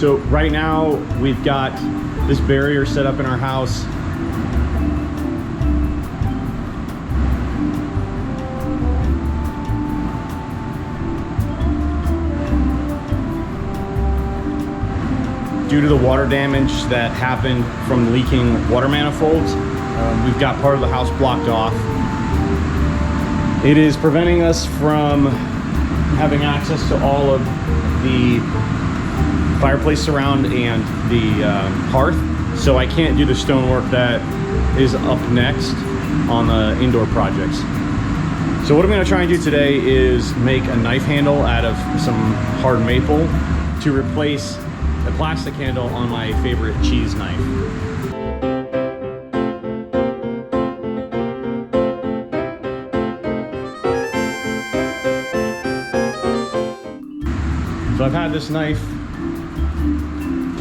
So right now we've got this barrier set up in our house. Due to the water damage that happened from leaking water manifolds, we've got part of the house blocked off. It is preventing us from having access to all of the fireplace surround and the hearth, so I can't do the stonework that is up next on the indoor projects. So what I'm going to try and do today is make a knife handle out of some hard maple to replace the plastic handle on my favorite cheese knife. So I've had this knife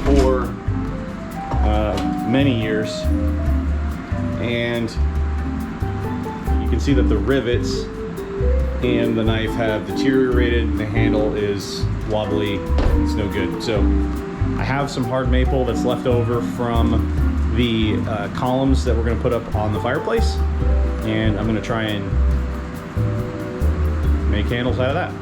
for many years, and you can see that the rivets and the knife have deteriorated. The handle is wobbly, it's no good. So I have some hard maple that's left over from the columns that we're going to put up on the fireplace, and I'm going to try and make handles out of that.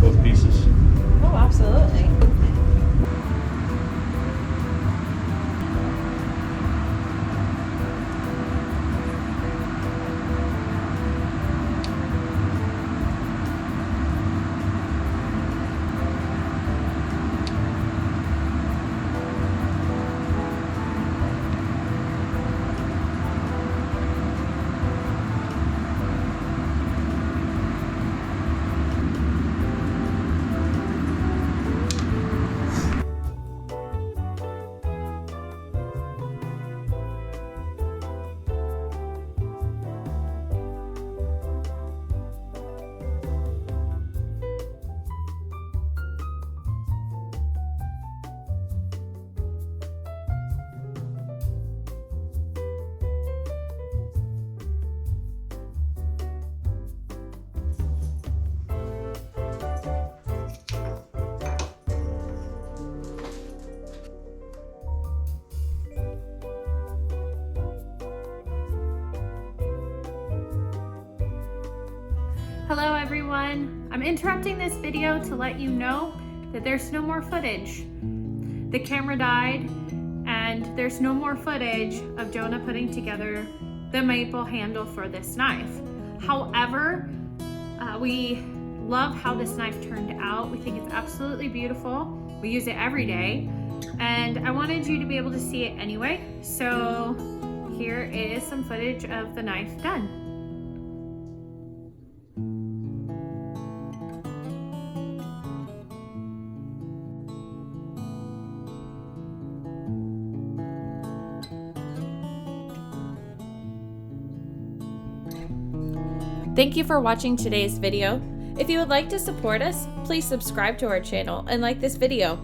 Both pieces. Oh, absolutely. Hello everyone, I'm interrupting this video to let you know that there's no more footage. The camera died and there's no more footage of Jonah putting together the maple handle for this knife. However, we love how this knife turned out. We think it's absolutely beautiful. We use it every day and I wanted you to be able to see it anyway. So here is some footage of the knife done. Thank you for watching today's video. If you would like to support us, please subscribe to our channel and like this video.